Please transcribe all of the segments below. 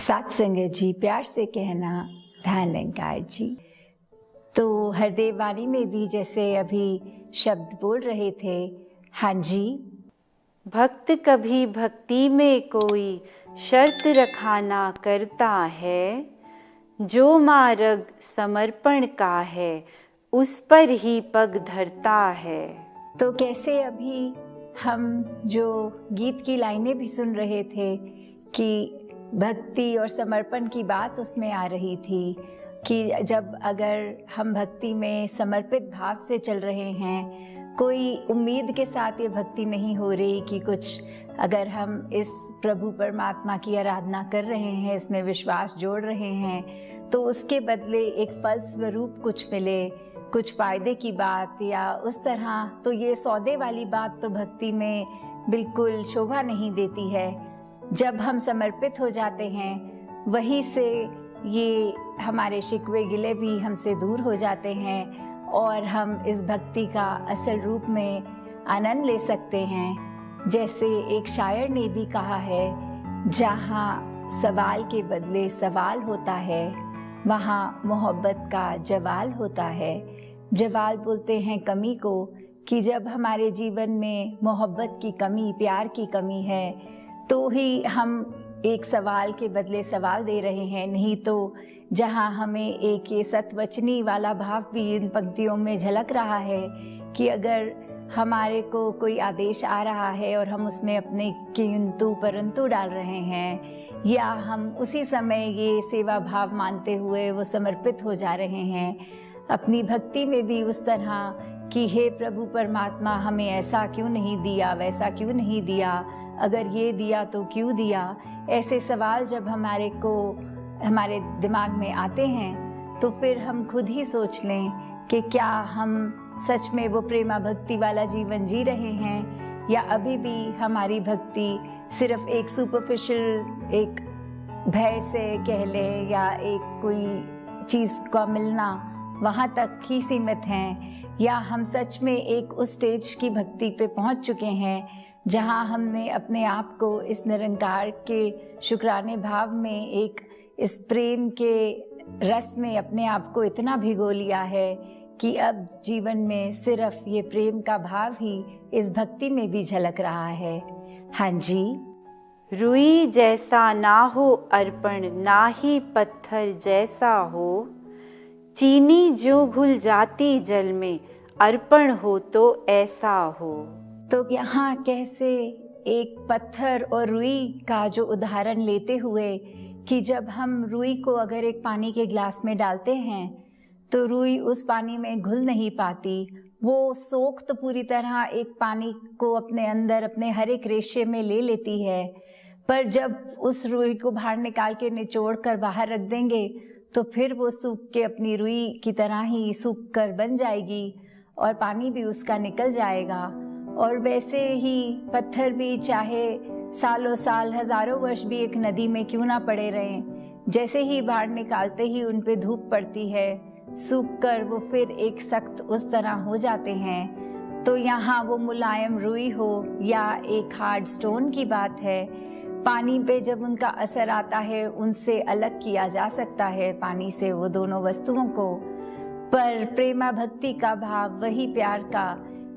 साथ संगत जी, प्यार से कहना ध्यान अलंकार जी। तो हरदेव वाणी में भी जैसे अभी शब्द बोल रहे थे, हाँ जी, भक्त कभी भक्ति में कोई शर्त रखा ना करता है, जो मार्ग समर्पण का है उस पर ही पग धरता है। तो कैसे अभी हम जो गीत की लाइनें भी सुन रहे थे कि भक्ति और समर्पण की बात उसमें आ रही थी कि जब अगर हम भक्ति में समर्पित भाव से चल रहे हैं, कोई उम्मीद के साथ ये भक्ति नहीं हो रही कि कुछ अगर हम इस प्रभु परमात्मा की आराधना कर रहे हैं, इसमें विश्वास जोड़ रहे हैं, तो उसके बदले एक फल स्वरूप कुछ मिले, कुछ फायदे की बात या उस तरह, तो ये सौदे वाली बात तो भक्ति में बिल्कुल शोभा नहीं देती है। जब हम समर्पित हो जाते हैं, वहीं से ये हमारे शिकवे गिले भी हमसे दूर हो जाते हैं और हम इस भक्ति का असल रूप में आनंद ले सकते हैं। जैसे एक शायर ने भी कहा है, जहाँ सवाल के बदले सवाल होता है, वहाँ मोहब्बत का जवाल होता है। जवाल बोलते हैं कमी को, कि जब हमारे जीवन में मोहब्बत की कमी, प्यार की कमी है, तो ही हम एक सवाल के बदले सवाल दे रहे हैं। नहीं तो जहाँ हमें एक ये सतवचनी वाला भाव भी इन पंक्तियों में झलक रहा है कि अगर हमारे को कोई आदेश आ रहा है और हम उसमें अपने किंतु परंतु डाल रहे हैं, या हम उसी समय ये सेवा भाव मानते हुए वो समर्पित हो जा रहे हैं, अपनी भक्ति में भी उस तरह कि हे प्रभु परमात्मा, हमें ऐसा क्यों नहीं दिया, वैसा क्यों नहीं दिया, अगर ये दिया तो क्यों दिया, ऐसे सवाल जब हमारे दिमाग में आते हैं, तो फिर हम खुद ही सोच लें कि क्या हम सच में वो प्रेमा भक्ति वाला जीवन जी रहे हैं, या अभी भी हमारी भक्ति सिर्फ एक सुपरफिशियल, एक भय से कह ले या एक कोई चीज़ का मिलना, वहाँ तक ही सीमित हैं, या हम सच में एक उस स्टेज की भक्ति पे पहुँच चुके हैं जहाँ हमने अपने आप को इस निरंकार के शुक्राने भाव में, एक इस प्रेम के रस में अपने आप को इतना भिगो लिया है कि अब जीवन में सिर्फ ये प्रेम का भाव ही इस भक्ति में भी झलक रहा है। हाँ जी, रुई जैसा ना हो अर्पण, ना ही पत्थर जैसा हो, चीनी जो घुल जाती जल में, अर्पण हो तो ऐसा हो। तो यहाँ कैसे एक पत्थर और रुई का जो उदाहरण लेते हुए कि जब हम रुई को अगर एक पानी के गिलास में डालते हैं, तो रुई उस पानी में घुल नहीं पाती, वो सोख तो पूरी तरह एक पानी को अपने अंदर, अपने हर एक रेशे में ले लेती है, पर जब उस रुई को बाहर निकाल के निचोड़ कर बाहर रख देंगे, तो फिर वो सूख के अपनी रुई की तरह ही सूख कर बन जाएगी और पानी भी उसका निकल जाएगा। और वैसे ही पत्थर भी चाहे सालों साल, हजारों वर्ष भी एक नदी में क्यों ना पड़े रहें, जैसे ही बाहर निकालते ही उन पे धूप पड़ती है, सूख कर वो फिर एक सख्त उस तरह हो जाते हैं। तो यहाँ वो मुलायम रुई हो या एक हार्ड स्टोन की बात है, पानी पे जब उनका असर आता है, उनसे अलग किया जा सकता है पानी से वो दोनों वस्तुओं को। पर प्रेमा भक्ति का भाव, वही प्यार का,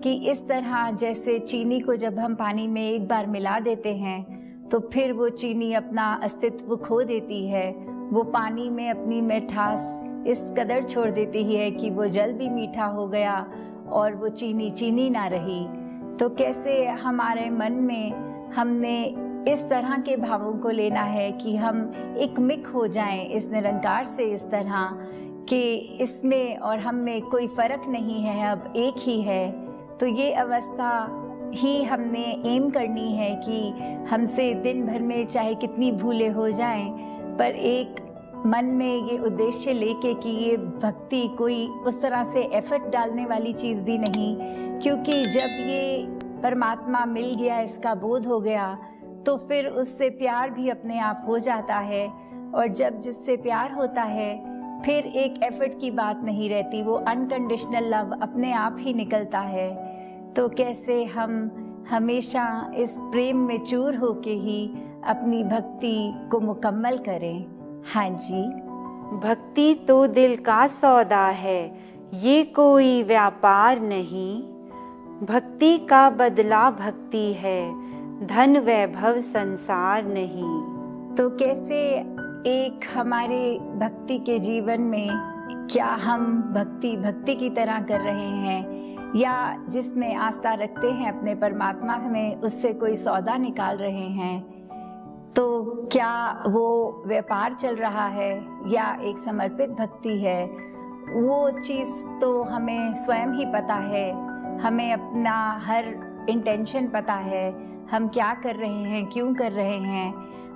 कि इस तरह जैसे चीनी को जब हम पानी में एक बार मिला देते हैं, तो फिर वो चीनी अपना अस्तित्व खो देती है, वो पानी में अपनी मिठास इस कदर छोड़ देती है कि वो जल भी मीठा हो गया और वो चीनी चीनी ना रही। तो कैसे हमारे मन में हमने इस तरह के भावों को लेना है कि हम एक मिक हो जाएं इस निरंकार से, इस तरह कि इसमें और हम में कोई फर्क नहीं है, अब एक ही है। तो ये अवस्था ही हमने एम करनी है कि हमसे दिन भर में चाहे कितनी भूलें हो जाएं, पर एक मन में ये उद्देश्य लेके कि ये भक्ति कोई उस तरह से एफर्ट डालने वाली चीज़ भी नहीं, क्योंकि जब ये परमात्मा मिल गया, इसका बोध हो गया, तो फिर उससे प्यार भी अपने आप हो जाता है। और जब जिससे प्यार होता है, फिर एक एफर्ट की बात नहीं रहती, वो अनकंडीशनल लव अपने आप ही निकलता है। तो कैसे हम हमेशा इस प्रेम में चूर होके ही अपनी भक्ति को मुकम्मल करें। हाँ जी। भक्ति तो दिल का सौदा है, ये कोई व्यापार नहीं। भक्ति का बदला भक्ति है, धन वैभव संसार नहीं। तो कैसे एक हमारे भक्ति के जीवन में क्या हम भक्ति की तरह कर रहे हैं, या जिसमें आस्था रखते हैं अपने परमात्मा में, उससे कोई सौदा निकाल रहे हैं, तो क्या वो व्यापार चल रहा है या एक समर्पित भक्ति है, वो चीज़ तो हमें स्वयं ही पता है। हमें अपना हर इंटेंशन पता है, हम क्या कर रहे हैं, क्यों कर रहे हैं,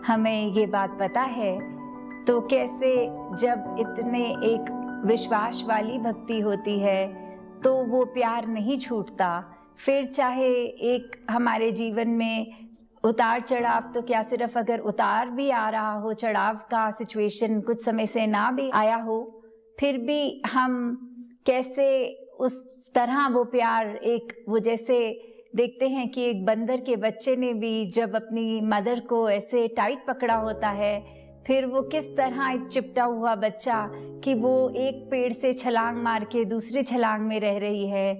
हमें ये बात पता है। तो कैसे जब इतने एक विश्वास वाली भक्ति होती है तो वो प्यार नहीं छूटता। फिर चाहे एक हमारे जीवन में उतार चढ़ाव, तो क्या सिर्फ अगर उतार भी आ रहा हो, चढ़ाव का सिचुएशन कुछ समय से ना भी आया हो, फिर भी हम कैसे उस तरह वो प्यार, एक वो जैसे देखते हैं कि एक बंदर के बच्चे ने भी जब अपनी मदर को ऐसे टाइट पकड़ा होता है, फिर वो किस तरह एक चिपटा हुआ बच्चा कि वो एक पेड़ से छलांग मार के दूसरी छलांग में रह रही है,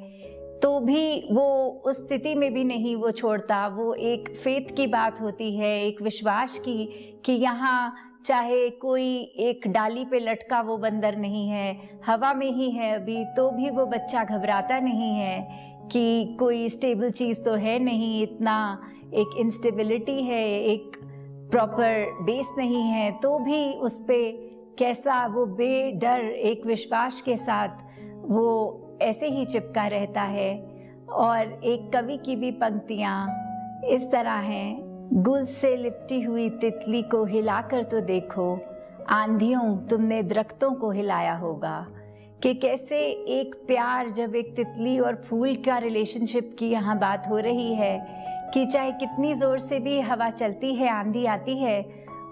तो भी वो उस स्थिति में भी नहीं वो छोड़ता। वो एक फेथ की बात होती है, एक विश्वास की, कि यहाँ चाहे कोई एक डाली पे लटका वो बंदर नहीं है, हवा में ही है अभी, तो भी वो बच्चा घबराता नहीं है कि कोई स्टेबल चीज़ तो है नहीं, इतना एक इंस्टेबिलिटी है, एक प्रॉपर बेस नहीं है, तो भी उस पे कैसा वो बेडर एक विश्वास के साथ वो ऐसे ही चिपका रहता है। और एक कवि की भी पंक्तियाँ इस तरह हैं, गुल से लिपटी हुई तितली को हिलाकर तो देखो, आंधियों तुमने दरख्तों को हिलाया होगा। कि कैसे एक प्यार, जब एक तितली और फूल का रिलेशनशिप की यहाँ बात हो रही है कि चाहे कितनी ज़ोर से भी हवा चलती है, आंधी आती है,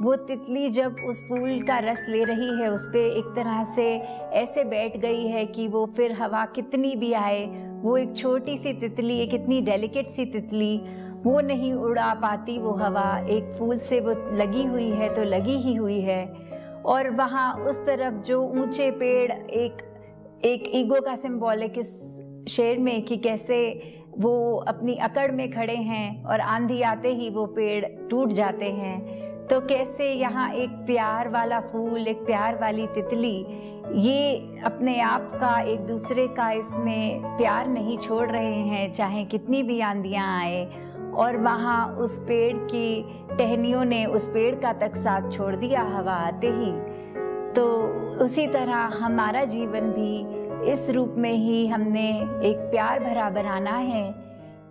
वो तितली जब उस फूल का रस ले रही है, उस पर एक तरह से ऐसे बैठ गई है कि वो फिर हवा कितनी भी आए, वो एक छोटी सी तितली, एक इतनी डेलिकेट सी तितली, वो नहीं उड़ा पाती वो हवा, एक फूल से वो लगी हुई है तो लगी ही हुई है। और वहाँ उस तरफ जो ऊंचे पेड़, एक ईगो का सिंबॉलिक इस शेर में, कि कैसे वो अपनी अकड़ में खड़े हैं और आंधी आते ही वो पेड़ टूट जाते हैं। तो कैसे यहाँ एक प्यार वाला फूल, एक प्यार वाली तितली, ये अपने आप का एक दूसरे का इसमें प्यार नहीं छोड़ रहे हैं, चाहे कितनी भी आंधियाँ आए। और वहाँ उस पेड़ की टहनियों ने उस पेड़ का तक साथ छोड़ दिया हवा आते ही। तो उसी तरह हमारा जीवन भी इस रूप में ही हमने एक प्यार भरा बनाना है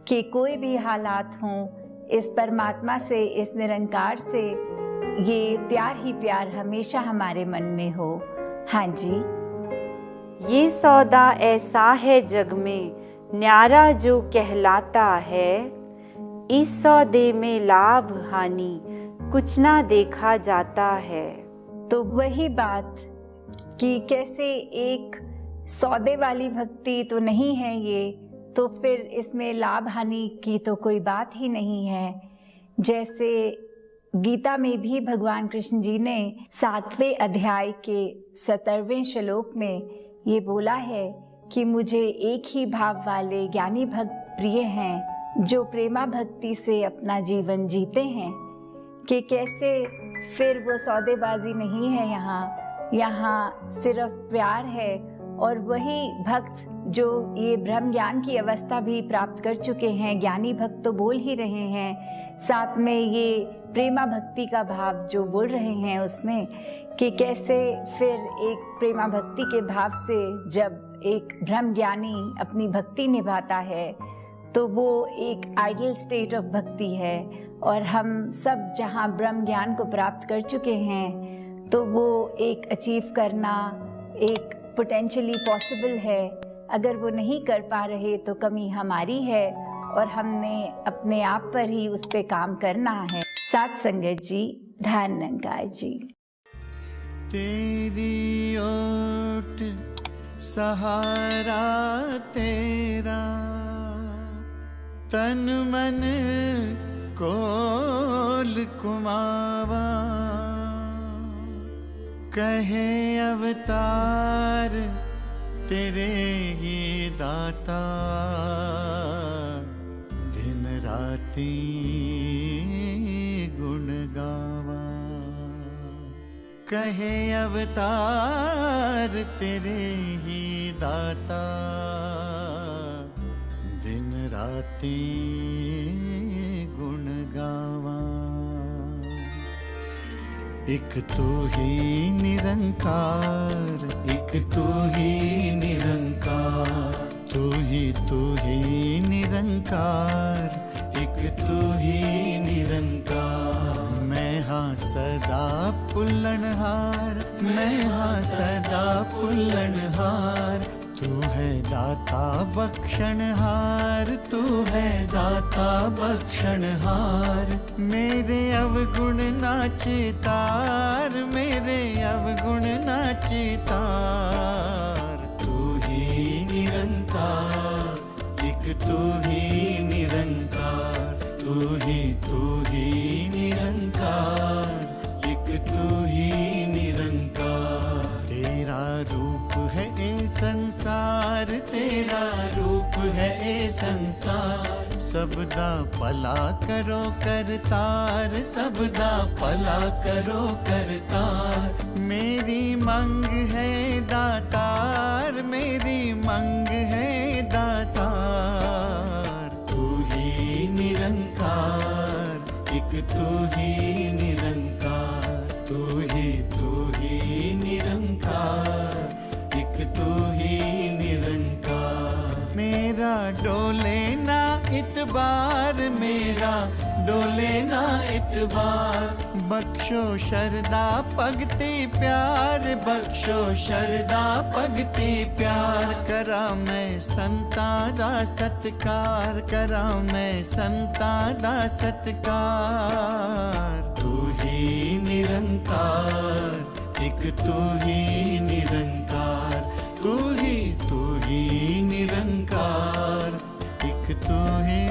कि कोई भी हालात हों, इस परमात्मा से, इस निरंकार से ये प्यार ही प्यार हमेशा हमारे मन में हो। हाँ जी। ये सौदा ऐसा है जग में, न्यारा जो कहलाता है, इस सौदे में लाभ हानि कुछ ना देखा जाता है। तो वही बात कि कैसे एक सौदे वाली भक्ति तो नहीं है ये, तो फिर इसमें लाभ हानि की तो कोई बात ही नहीं है। जैसे गीता में भी भगवान कृष्ण जी ने 7वें अध्याय के 17वें श्लोक में ये बोला है कि मुझे एक ही भाव वाले ज्ञानी भक्त प्रिय हैं, जो प्रेमा भक्ति से अपना जीवन जीते हैं। कि कैसे फिर वो सौदेबाजी नहीं है यहाँ सिर्फ प्यार है। और वही भक्त जो ये ब्रह्म ज्ञान की अवस्था भी प्राप्त कर चुके हैं, ज्ञानी भक्त तो बोल ही रहे हैं, साथ में ये प्रेमा भक्ति का भाव जो बोल रहे हैं उसमें, कि कैसे फिर एक प्रेमा भक्ति के भाव से जब एक ब्रह्म ज्ञानी अपनी भक्ति निभाता है तो वो एक आइडियल स्टेट ऑफ भक्ति है। और हम सब जहाँ ब्रह्म ज्ञान को प्राप्त कर चुके हैं तो वो एक अचीव करना एक पोटेंशियली पॉसिबल है। अगर वो नहीं कर पा रहे तो कमी हमारी है और हमने अपने आप पर ही उस पे काम करना है। साथ संगत जी, ध्यान निरंकार जी। तेरी ओट सहारा तेरा, तन मन कोल कुमावा। कहे अवतार तेरे ही दाता, दिन राती गुण गावा। कहे अवतार तेरे ही दाता, दिन राती गुण गावा। एक तू ही निरंकार, एक तू ही निरंकार, तू ही निरंकार, एक तू ही निरंकार। मैं हाँ सदा पुल्लनहार, मैं हाँ सदा पुल्लनहार। तू है दाता बख्शनहार, तू है दाता बख्शनहार। मेरे अवगुण नाचे तार, मेरे अवगुण नाचे तार। तू ही निरंकार, एक तू ही निरंकार, तू ही निरंकार, एक तू ही निरंकार। तेरा रूप है ए संसार, तेरा रूप है ए संसार। सबदा भला करो करतार, सबदा भला करो करतार। मेरी मंग है दातार, मेरी मंग है दातार। तू ही निरंकार, एक तू ही निरंकार, तू ही निरंकार, एक तू ही निरंकार। मेरा डोले ना इतबार, मेरा डोले ना इतबार। बख्शो शरदा भगति प्यार, बख्शो शरदा भगति प्यार। करा मैं संता दा सत्कार, करा मैं संता दा सत्कार। तू ही निरंकार, एक तू ही निरंकार, तू ही निरंकार, एक तू ही